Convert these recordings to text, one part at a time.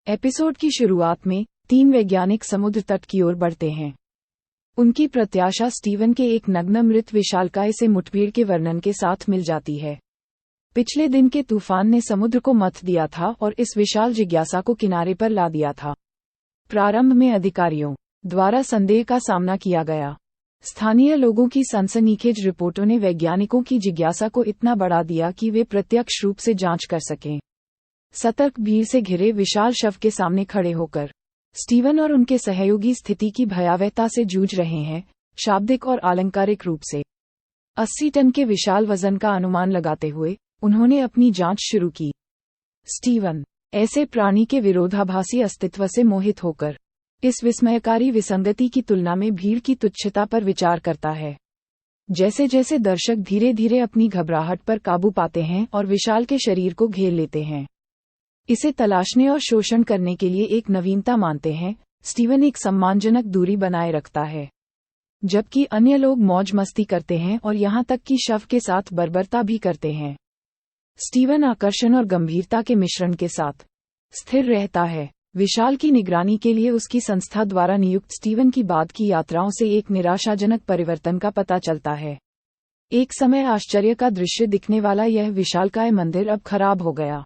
Episode की शुरुआत में 3 वैज्ञानिक समुद्र तट की ओर बढ़ते हैं। उनकी प्रत्याशा स्टीवन के एक नग्न मृत विशालकाय से मुठभेड़ के वर्णन के साथ मिल जाती है। पिछले दिन के तूफान ने समुद्र को मथ दिया था और इस विशाल जिज्ञासा को किनारे पर ला दिया था। प्रारंभ में अधिकारियों द्वारा संदेह का सामना किया गया। स्थानीय लोगों की सनसनीखेज रिपोर्टों ने वैज्ञानिकों की जिज्ञासा को इतना बढ़ा दिया कि वे प्रत्यक्ष रूप से जांच कर सकें। सतर्क भीड़ से घिरे विशाल शव के सामने खड़े होकर स्टीवन और उनके सहयोगी स्थिति की भयावहता से जूझ रहे हैं, शाब्दिक और आलंकारिक रूप से। 80 टन के विशाल वजन का अनुमान लगाते हुए उन्होंने अपनी जांच शुरू की। स्टीवन ऐसे प्राणी के विरोधाभासी अस्तित्व से मोहित होकर इस विस्मयकारी विसंगति की तुलना में भीड़ की तुच्छता पर विचार करता है। जैसे जैसे दर्शक धीरे धीरे अपनी घबराहट पर काबू पाते हैं और विशाल के शरीर को घेर लेते हैं, इसे तलाशने और शोषण करने के लिए एक नवीनता मानते हैं, स्टीवन एक सम्मानजनक दूरी बनाए रखता है, जबकि अन्य लोग मौज मस्ती करते हैं और यहां तक कि शव के साथ बर्बरता भी करते हैं। स्टीवन आकर्षण और गंभीरता के मिश्रण के साथ स्थिर रहता है। विशाल की निगरानी के लिए उसकी संस्था द्वारा नियुक्त स्टीवन की बाद की यात्राओं से एक निराशाजनक परिवर्तन का पता चलता है। एक समय आश्चर्य का दृश्य दिखने वाला यह विशालकाय मंदिर अब खराब हो गया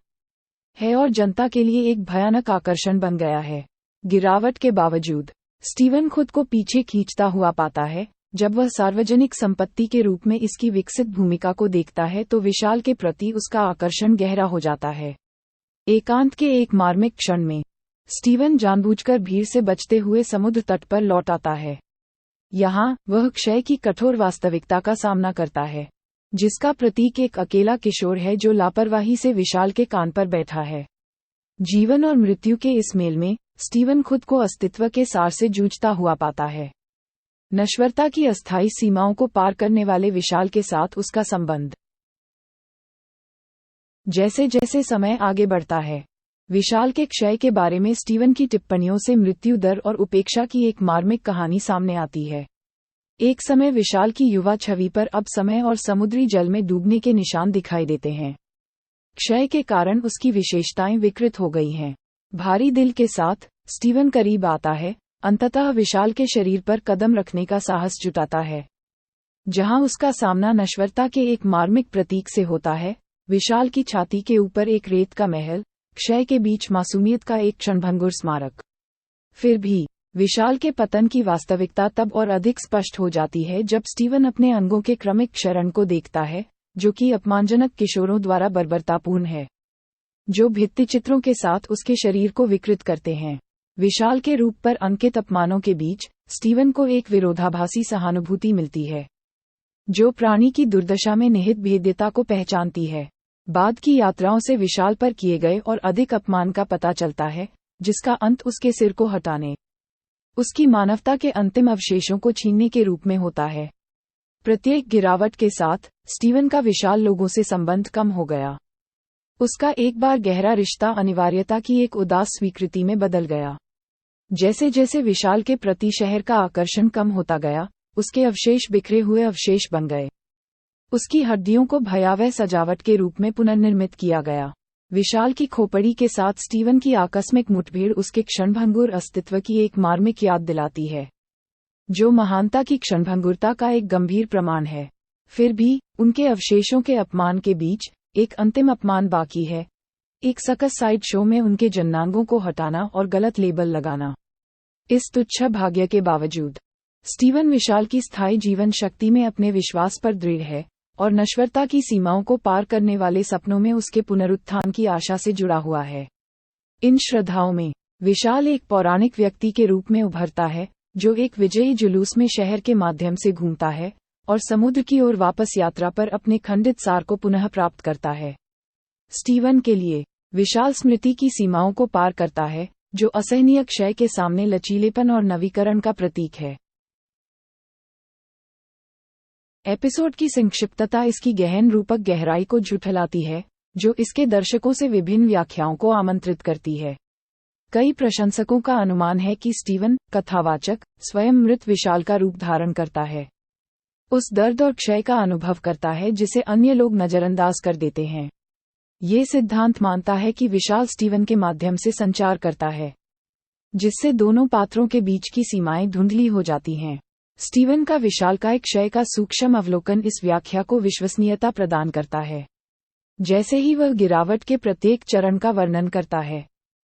है और जनता के लिए एक भयानक आकर्षण बन गया है। गिरावट के बावजूद स्टीवन खुद को पीछे खींचता हुआ पाता है। जब वह सार्वजनिक संपत्ति के रूप में इसकी विकसित भूमिका को देखता है तो विशाल के प्रति उसका आकर्षण गहरा हो जाता है। एकांत के एक मार्मिक क्षण में स्टीवन जानबूझकर भीड़ से बचते हुए समुद्र तट पर लौट आता है। यहाँ वह क्षय की कठोर वास्तविकता का सामना करता है, जिसका प्रतीक एक अकेला किशोर है जो लापरवाही से विशाल के कान पर बैठा है। जीवन और मृत्यु के इस मेल में स्टीवन खुद को अस्तित्व के सार से जूझता हुआ पाता है। नश्वरता की अस्थायी सीमाओं को पार करने वाले विशाल के साथ उसका संबंध। जैसे जैसे समय आगे बढ़ता है, विशाल के क्षय के बारे में स्टीवन की टिप्पणियों से मृत्यु दर और उपेक्षा की एक मार्मिक कहानी सामने आती है। एक समय विशाल की युवा छवि पर अब समय और समुद्री जल में डूबने के निशान दिखाई देते हैं। क्षय के कारण उसकी विशेषताएं विकृत हो गई हैं। भारी दिल के साथ स्टीवन करीब आता है, अंततः विशाल के शरीर पर कदम रखने का साहस जुटाता है, जहां उसका सामना नश्वरता के एक मार्मिक प्रतीक से होता है। विशाल की छाती के ऊपर एक रेत का महल, क्षय के बीच मासूमियत का एक क्षणभंगुर स्मारक। फिर भी विशाल के पतन की वास्तविकता तब और अधिक स्पष्ट हो जाती है जब स्टीवन अपने अंगों के क्रमिक क्षरण को देखता है, जो कि अपमानजनक किशोरों द्वारा बर्बरतापूर्ण है, जो भित्तिचित्रों के साथ उसके शरीर को विकृत करते हैं। विशाल के रूप पर अंकित अपमानों के बीच स्टीवन को एक विरोधाभासी सहानुभूति मिलती है, जो प्राणी की दुर्दशा में निहित भेद्यता को पहचानती है। बाद की यात्राओं से विशाल पर किए गए और अधिक अपमान का पता चलता है, जिसका अंत उसके सिर को हटाने, उसकी मानवता के अंतिम अवशेषों को छीनने के रूप में होता है। प्रत्येक गिरावट के साथ स्टीवन का विशाल लोगों से संबंध कम हो गया। उसका एक बार गहरा रिश्ता अनिवार्यता की एक उदास स्वीकृति में बदल गया। जैसे जैसे विशाल के प्रति शहर का आकर्षण कम होता गया, उसके अवशेष बिखरे हुए अवशेष बन गए। उसकी हड्डियों को भयावह सजावट के रूप में पुनर्निर्मित किया गया। विशाल की खोपड़ी के साथ स्टीवन की आकस्मिक मुठभेड़ उसके क्षणभंगुर अस्तित्व की एक मार्मिक याद दिलाती है, जो महानता की क्षणभंगुरता का एक गंभीर प्रमाण है। फिर भी उनके अवशेषों के अपमान के बीच एक अंतिम अपमान बाकी है, एक सकस साइड शो में उनके जन्नांगों को हटाना और गलत लेबल लगाना। इस तुच्छ भाग्य के बावजूद स्टीवन विशाल की स्थायी जीवन शक्ति में अपने विश्वास पर दृढ़ है और नश्वरता की सीमाओं को पार करने वाले सपनों में उसके पुनरुत्थान की आशा से जुड़ा हुआ है। इन श्रद्धाओं में विशाल एक पौराणिक व्यक्ति के रूप में उभरता है, जो एक विजयी जुलूस में शहर के माध्यम से घूमता है और समुद्र की ओर वापस यात्रा पर अपने खंडित सार को पुनः प्राप्त करता है। स्टीवन के लिए विशाल स्मृति की सीमाओं को पार करता है, जो असहनीय क्षय के सामने लचीलेपन और नवीकरण का प्रतीक है। एपिसोड की संक्षिप्तता इसकी गहन रूपक गहराई को झुठलाती है, जो इसके दर्शकों से विभिन्न व्याख्याओं को आमंत्रित करती है। कई प्रशंसकों का अनुमान है कि स्टीवन कथावाचक स्वयं मृत विशाल का रूप धारण करता है, उस दर्द और क्षय का अनुभव करता है जिसे अन्य लोग नजरअंदाज कर देते हैं। ये सिद्धांत मानता है कि विशाल स्टीवन के माध्यम से संचार करता है, जिससे दोनों पात्रों के बीच की सीमाएं धुंधली हो जाती हैं। स्टीवन का विशालकाय क्षय का सूक्ष्म अवलोकन इस व्याख्या को विश्वसनीयता प्रदान करता है, जैसे ही वह गिरावट के प्रत्येक चरण का वर्णन करता है।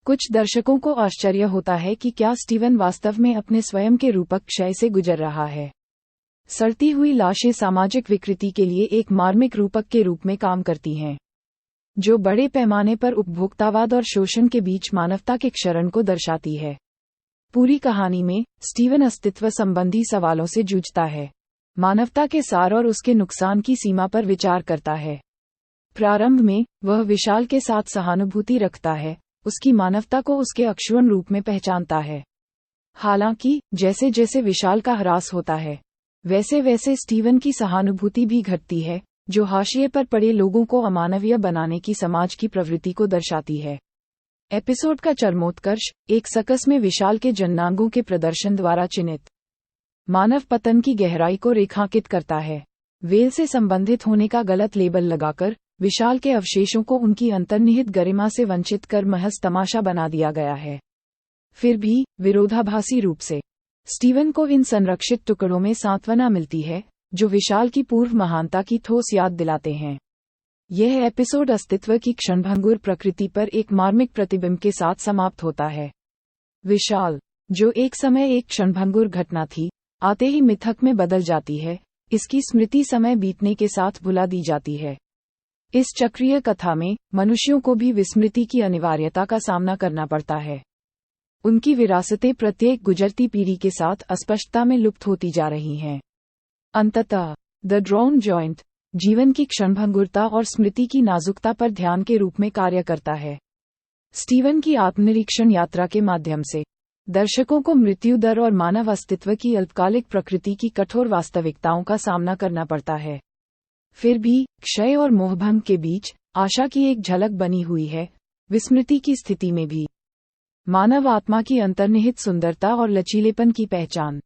कुछ दर्शकों को आश्चर्य होता है कि क्या स्टीवन वास्तव में अपने स्वयं के रूपक क्षय से गुजर रहा है। सड़ती हुई लाशें सामाजिक विकृति के लिए एक मार्मिक रूपक के रूप में काम करती हैं, जो बड़े पैमाने पर उपभोक्तावाद और शोषण के बीच मानवता के क्षरण को दर्शाती है। पूरी कहानी में स्टीवन अस्तित्व संबंधी सवालों से जूझता है, मानवता के सार और उसके नुकसान की सीमा पर विचार करता है। प्रारंभ में वह विशाल के साथ सहानुभूति रखता है, उसकी मानवता को उसके अक्षुण्ण रूप में पहचानता है। हालांकि जैसे जैसे विशाल का ह्रास होता है, वैसे वैसे स्टीवन की सहानुभूति भी घटती है, जो हाशिए पर पड़े लोगों को अमानवीय बनाने की समाज की प्रवृत्ति को दर्शाती है। एपिसोड का चरमोत्कर्ष एक सर्कस में विशाल के जननांगों के प्रदर्शन द्वारा चिन्हित मानव पतन की गहराई को रेखांकित करता है। वेल से संबंधित होने का गलत लेबल लगाकर विशाल के अवशेषों को उनकी अंतर्निहित गरिमा से वंचित कर महज तमाशा बना दिया गया है। फिर भी विरोधाभासी रूप से स्टीवन को इन संरक्षित टुकड़ों में सांत्वना मिलती है, जो विशाल की पूर्व महानता की ठोस याद दिलाते हैं। यह एपिसोड अस्तित्व की क्षणभंगुर प्रकृति पर एक मार्मिक प्रतिबिंब के साथ समाप्त होता है। विशाल, जो एक समय एक क्षणभंगुर घटना थी, आते ही मिथक में बदल जाती है। इसकी स्मृति समय बीतने के साथ भुला दी जाती है। इस चक्रीय कथा में मनुष्यों को भी विस्मृति की अनिवार्यता का सामना करना पड़ता है। उनकी विरासतें प्रत्येक गुजरती पीढ़ी के साथ अस्पष्टता में लुप्त होती जा रही हैं। अंततः द ड्रॉन जॉइंट जीवन की क्षणभंगुरता और स्मृति की नाजुकता पर ध्यान के रूप में कार्य करता है। स्टीवन की आत्मनिरीक्षण यात्रा के माध्यम से दर्शकों को मृत्यु दर और मानव अस्तित्व की अल्पकालिक प्रकृति की कठोर वास्तविकताओं का सामना करना पड़ता है। फिर भी क्षय और मोहभंग के बीच आशा की एक झलक बनी हुई है। विस्मृति की स्थिति में भी मानव आत्मा की अंतर्निहित सुंदरता और लचीलेपन की पहचान